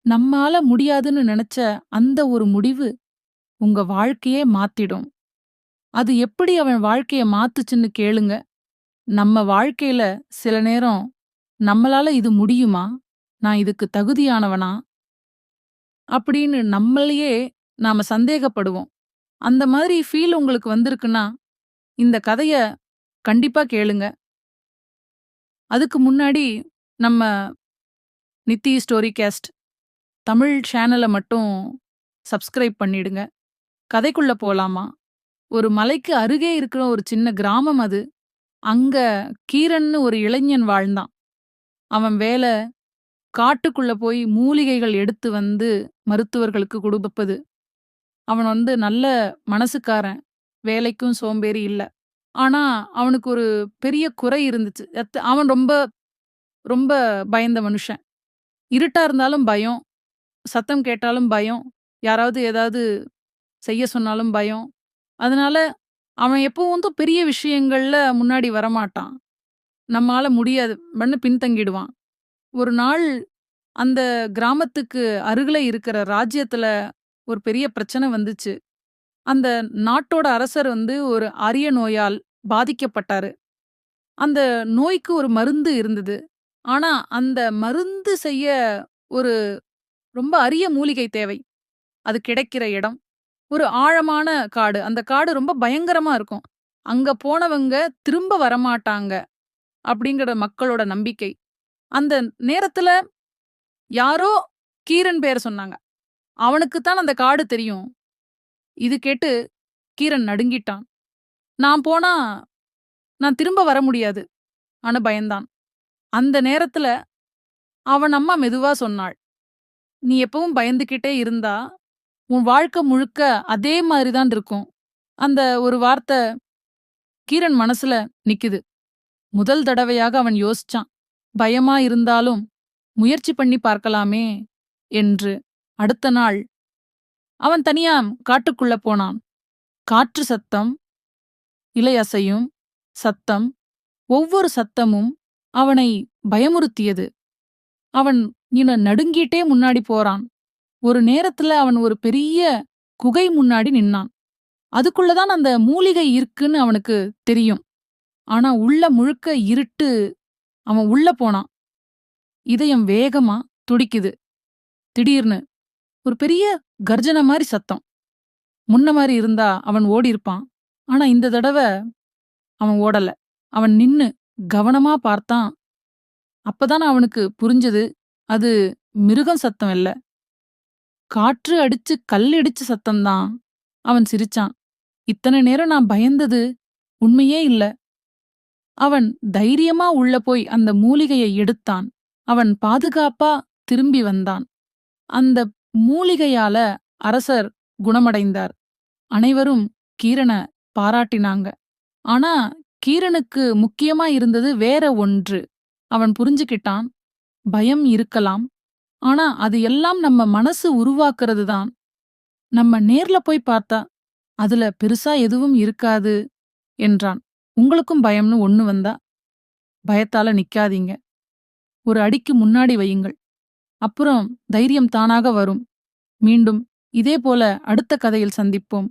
நம்மால முடியாதுன்னு நினைச்ச அந்த ஒரு முடிவு உங்க வாழ்க்கையே மாத்திடும். அது எப்படி அவன் வாழ்க்கைய மாத்துச்சுன்னு கேளுங்க. நம்ம வாழ்க்கையில சில நேரம் நம்மளால இது முடியுமா? நான் இதுக்கு தகுதியானவனா? அப்படின்னு நம்மளையே நாம சந்தேகப்படுவோம். அந்த மாதிரி ஃபீல் உங்களுக்கு வந்திருக்குன்னா, இந்த கதைய கண்டிப்பா கேளுங்க. அதுக்கு முன்னாடி நம்ம நித்தி ஸ்டோரி கேஸ்ட் தமிழ் சேனல மட்டும் சப்ஸ்கிரைப் பண்ணிடுங்க. கதைக்குள்ள போலாமா? ஒரு மலைக்கு அருகே இருக்கிற ஒரு சின்ன கிராமம் அது. அங்க கீரன்னு ஒரு இளைஞன் வாழ்ந்தான். அவன் வேல காட்டுக்குள்ள போய் மூலிகைகள் எடுத்து வந்து மருத்துவர்களுக்கு குடுப்பது. அவன் நல்ல மனசுக்காரன். வேலைக்கும் சோம்பேறி இல்ல. ஆனா, அவனுக்கு ஒரு பெரிய குறை இருந்துச்சு. அவன் ரொம்ப ரொம்ப பயந்த மனுஷன். இருட்டா இருந்தாலும் பயம், சத்தம் கேட்டாலும் பயம், யாராவது ஏதாவது செய்ய சொன்னாலும் பயம். அதனால அவன் எப்பவும் பெரிய விஷயங்கள்ல முன்னாடி வரமாட்டான். நம்மால முடியாதுன்னு பின்தங்கிடுவான். ஒரு நாள் அந்த கிராமத்துக்கு அருகில இருக்கிற ராஜ்யத்துல ஒரு பெரிய பிரச்சனை வந்துச்சு. அந்த நாட்டோட அரசர் ஒரு அரிய நோயால் பாதிக்கப்பட்டாரு. அந்த நோய்க்கு ஒரு மருந்து இருந்தது. ஆனா, அந்த மருந்து செய்ய ஒரு ரொம்ப அரிய மூலிகை தேவை. அது கிடைக்கிற இடம். ஒரு ஆழமான காடு. அந்த காடு ரொம்ப பயங்கரமா இருக்கும். அங்க போனவங்க திரும்ப வரமாட்டாங்க. அப்படிங்கிற மக்களோட நம்பிக்கை. அந்த நேரத்துல யாரோ கீரன் பேர சொன்னாங்க. அவனுக்கு தான் அந்த காடு தெரியும். இது கேட்டு கீரன் நடுங்கிட்டான். நான் போனா நான் திரும்ப வர முடியாது. ஆனா பயந்தான். அந்த நேரத்துல அவன் அம்மா மெதுவா சொன்னாள். "நீ எப்பவும் பயந்துகிட்டே இருந்தா, உன் வாழ்க்கை முழுக்க அதே மாதிரி தான் இருக்கும்." அந்த ஒரு வார்த்தை கீரன் மனசுல நிக்குது. முதல் தடவையாக அவன் யோசிச்சான். பயமா இருந்தாலும் முயற்சி பண்ணி பார்க்கலாமே என்று. அடுத்த நாள் அவன் தனியா காட்டுக்குள்ள போனான். காற்று சத்தம், இலை அசையும் சத்தம், ஒவ்வொரு சத்தமும் அவனை பயமுறுத்தியது. அவன் நடுங்கிட்டே முன்னாடி போறான். ஒரு நேரத்துல அவன் ஒரு பெரிய குகை முன்னாடி நின்னான். அதுக்குள்ள தான் அந்த மூலிகை இருக்குன்னு அவனுக்கு தெரியும். ஆனா உள்ள முழுக்க இருட்டு. அவன் உள்ள போனான். இதயம் வேகமா துடிக்குது. திடீர்னு ஒரு பெரிய கர்ஜன மாரி சத்தம். முன்ன மாரி இருந்தா அவன் ஓடியிருப்பான். ஆனா இந்த தடவ அவன் ஓடல. அவன் நின்னு கவனமா பார்த்தான். அப்பதான் அவனுக்கு புரிஞ்சது, அது மிருகம் சத்தம் இல்ல. காற்று அடிச்சு கல்லிடிச்ச சத்தம் தான். அவன் சிரிச்சான். இத்தனை நேரம் நான் பயந்தது உண்மையே இல்ல. அவன் தைரியமா உள்ள போய் அந்த மூலிகையை எடுத்தான். அவன் பாதுகாப்பா திரும்பி வந்தான். அந்த மூலிகையால அரசர் குணமடைந்தார். அனைவரும் கீரன பாராட்டினாங்க. ஆனா கீரனுக்கு முக்கியமா இருந்தது வேற ஒன்று. அவன் புரிஞ்சுக்கிட்டான். பயம் இருக்கலாம். ஆனா அது எல்லாம் நம்ம மனசு உருவாக்குறது தான். நம்ம நேர்ல போய் பார்த்தா அதுல பெருசா எதுவும் இருக்காது என்றான். உங்களுக்கும் பயம்னு ஒண்ணு வந்தா பயத்தால நிக்காதீங்க. ஒரு அடிக்கு முன்னாடி வையுங்கள். அப்புறம் தைரியம் தானாக வரும். மீண்டும் இதே போல அடுத்த கதையில் சந்திப்போம்.